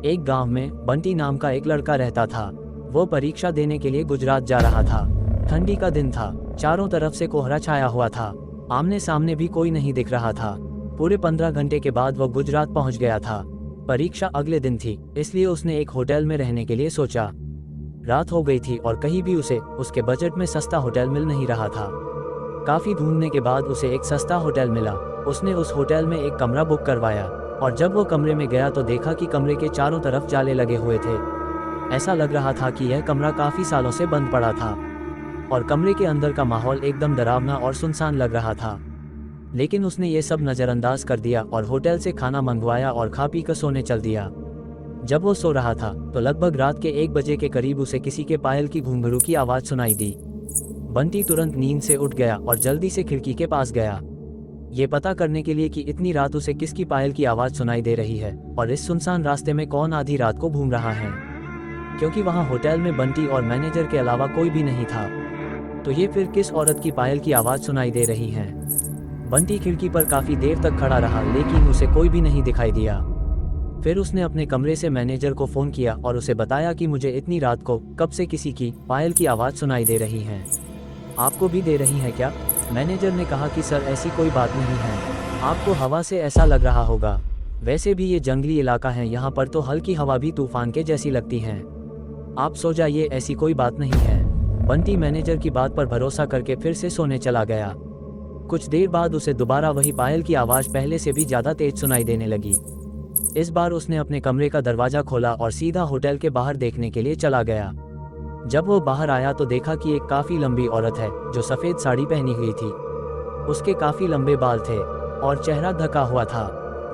एक गांव में बंटी नाम का एक लड़का रहता था। वो परीक्षा देने के लिए गुजरात जा रहा था। ठंडी का दिन था, चारों तरफ से कोहरा छाया हुआ था। आमने सामने भी कोई नहीं दिख रहा था। पूरे 15 घंटे के बाद वो गुजरात पहुंच गया था। परीक्षा अगले दिन थी, इसलिए उसने एक होटल में रहने के लिए सोचा। रात हो गई थी और कहीं भी उसे उसके बजट में सस्ता होटल मिल नहीं रहा था। काफी ढूंढने के बाद उसे एक सस्ता होटल मिला। उसने उस होटल में एक कमरा बुक करवाया और जब वो कमरे में गया तो देखा कि कमरे के चारों तरफ जाले लगे हुए थे। ऐसा लग रहा था कि यह कमरा काफी सालों से बंद पड़ा था और कमरे के अंदर का माहौल एकदम डरावना और सुनसान लग रहा था। लेकिन उसने ये सब नज़रअंदाज कर दिया और होटल से खाना मंगवाया और खा पी कर सोने चल दिया। जब वो सो रहा था तो लगभग रात के 1 बजे के करीब उसे किसी के पायल की घुंघरू की आवाज़ सुनाई दी। बंटी तुरंत नींद से उठ गया और जल्दी से खिड़की के पास गया, ये पता करने के लिए कि इतनी रात उसे किसकी पायल की आवाज़ सुनाई दे रही है और इस सुनसान रास्ते में कौन आधी रात को घूम रहा है। क्योंकि वहाँ होटल में बंटी और मैनेजर के अलावा कोई भी नहीं था, तो ये फिर किस औरत की पायल की आवाज़ सुनाई दे रही है। बंटी खिड़की पर काफ़ी देर तक खड़ा रहा लेकिन उसे कोई भी नहीं दिखाई दिया। फिर उसने अपने कमरे से मैनेजर को फ़ोन किया और उसे बताया कि मुझे इतनी रात को कब से किसी की पायल की आवाज़ सुनाई दे रही है, आपको भी दे रही है क्या? मैनेजर ने कहा कि सर ऐसी कोई बात नहीं है, आपको हवा से ऐसा लग रहा होगा, वैसे भी ये जंगली इलाका है, यहाँ पर तो हल्की हवा भी तूफान के जैसी लगती है, आप सो जाइए, ऐसी कोई बात नहीं है। बंटी मैनेजर की बात पर भरोसा करके फिर से सोने चला गया। कुछ देर बाद उसे दोबारा वही पायल की आवाज़ पहले से भी ज़्यादा तेज सुनाई देने लगी। इस बार उसने अपने कमरे का दरवाज़ा खोला और सीधा होटल के बाहर देखने के लिए चला गया। जब वो बाहर आया तो देखा कि एक काफ़ी लंबी औरत है जो सफ़ेद साड़ी पहनी हुई थी। उसके काफ़ी लंबे बाल थे और चेहरा ढका हुआ था।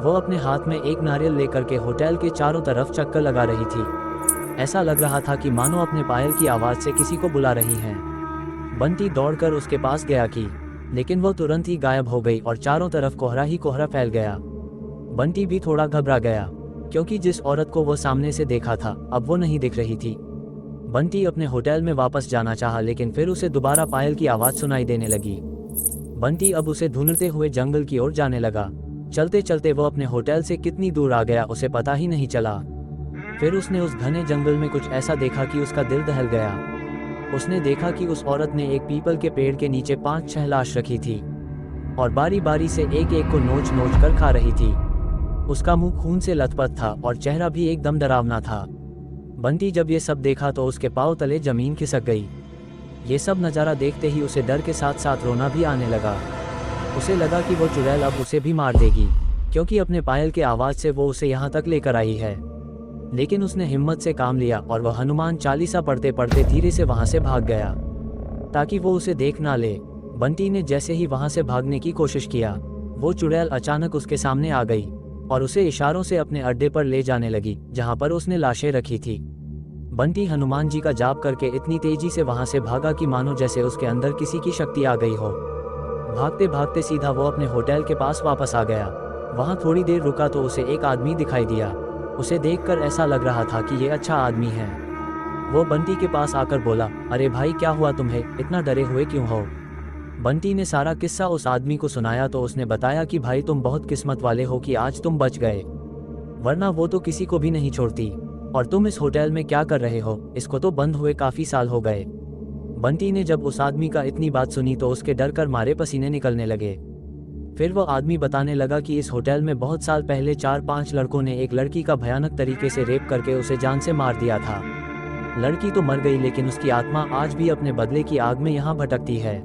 वो अपने हाथ में एक नारियल लेकर के होटल के चारों तरफ चक्कर लगा रही थी। ऐसा लग रहा था कि मानो अपने पायल की आवाज़ से किसी को बुला रही हैं। बंटी दौड़कर उसके पास गया लेकिन वो तुरंत ही गायब हो गई और चारों तरफ कोहरा ही कोहरा फैल गया। बंटी भी थोड़ा घबरा गया क्योंकि जिस औरत को वो सामने से देखा था अब वो नहीं दिख रही थी। बंटी अपने होटल में वापस जाना चाहा लेकिन फिर उसे दोबारा पायल की आवाज़ सुनाई देने लगी। बंटी अब उसे ढूंढते हुए जंगल की ओर जाने लगा। चलते चलते वो अपने होटल से कितनी दूर आ गया उसे पता ही नहीं चला। फिर उसने उस घने जंगल में कुछ ऐसा देखा कि उसका दिल दहल गया। उसने देखा कि उस औरत ने एक पीपल के पेड़ के नीचे 5-6 लाश रखी थी और बारी बारी से एक एक को नोच नोच कर खा रही थी। उसका मुंह खून से लथपथ था और चेहरा भी एकदम डरावना था। बंटी जब ये सब देखा तो उसके पांव तले जमीन खिसक गई। ये सब नज़ारा देखते ही उसे डर के साथ साथ रोना भी आने लगा। उसे लगा कि वो चुड़ैल अब उसे भी मार देगी क्योंकि अपने पायल के आवाज़ से वो उसे यहाँ तक लेकर आई है। लेकिन उसने हिम्मत से काम लिया और वह हनुमान चालीसा पढ़ते पढ़ते धीरे से वहाँ से भाग गया ताकि वो उसे देख ना ले। बंटी ने जैसे ही वहाँ से भागने की कोशिश किया वो चुड़ैल अचानक उसके सामने आ गई और उसे इशारों से अपने अड्डे पर ले जाने लगी जहाँ पर उसने लाशें रखी थी। बंटी हनुमान जी का जाप करके इतनी तेजी से वहाँ से भागा कि मानो जैसे उसके अंदर किसी की शक्ति आ गई हो। भागते भागते सीधा वो अपने होटल के पास वापस आ गया। वहाँ थोड़ी देर रुका तो उसे एक आदमी दिखाई दिया। उसे देखकर ऐसा लग रहा था कि ये अच्छा आदमी है। वो बंटी के पास आकर बोला, अरे भाई क्या हुआ तुम्हें, इतना डरे हुए क्यों हो? बंटी ने सारा किस्सा उस आदमी को सुनाया तो उसने बताया कि भाई तुम बहुत किस्मत वाले हो कि आज तुम बच गए, वरना वो तो किसी को भी नहीं छोड़ती। और तुम इस होटल में क्या कर रहे हो, इसको तो बंद हुए काफ़ी साल हो गए। बंटी ने जब उस आदमी का इतनी बात सुनी तो उसके डर कर मारे पसीने निकलने लगे। फिर वो आदमी बताने लगा कि इस होटल में बहुत साल पहले 4-5 लड़कों ने एक लड़की का भयानक तरीके से रेप करके उसे जान से मार दिया था। लड़की तो मर गई लेकिन उसकी आत्मा आज भी अपने बदले की आग में यहाँ भटकती है।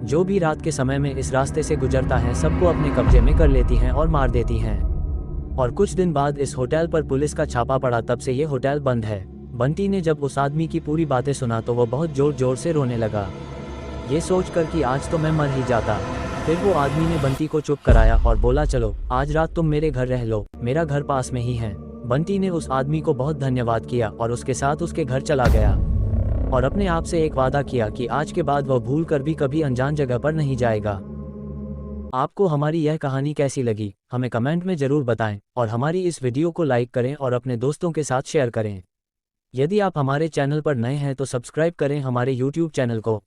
जो भी रात के समय में इस रास्ते से गुजरता है सबको अपने कब्जे में कर लेती हैं और मार देती हैं। और कुछ दिन बाद इस होटल पर पुलिस का छापा पड़ा, तब से ये होटल बंद है। बंटी ने जब उस आदमी की पूरी बातें सुना तो वो बहुत जोर जोर से रोने लगा, ये सोचकर कि आज तो मैं मर ही जाता। फिर वो आदमी ने बंटी को चुप कराया और बोला, चलो आज रात तुम मेरे घर रह लो, मेरा घर पास में ही है। बंटी ने उस आदमी को बहुत धन्यवाद किया और उसके साथ उसके घर चला गया और अपने आप से एक वादा किया कि आज के बाद वह भूल कर भी कभी अनजान जगह पर नहीं जाएगा। आपको हमारी यह कहानी कैसी लगी हमें कमेंट में ज़रूर बताएं और हमारी इस वीडियो को लाइक करें और अपने दोस्तों के साथ शेयर करें। यदि आप हमारे चैनल पर नए हैं तो सब्सक्राइब करें हमारे YouTube चैनल को।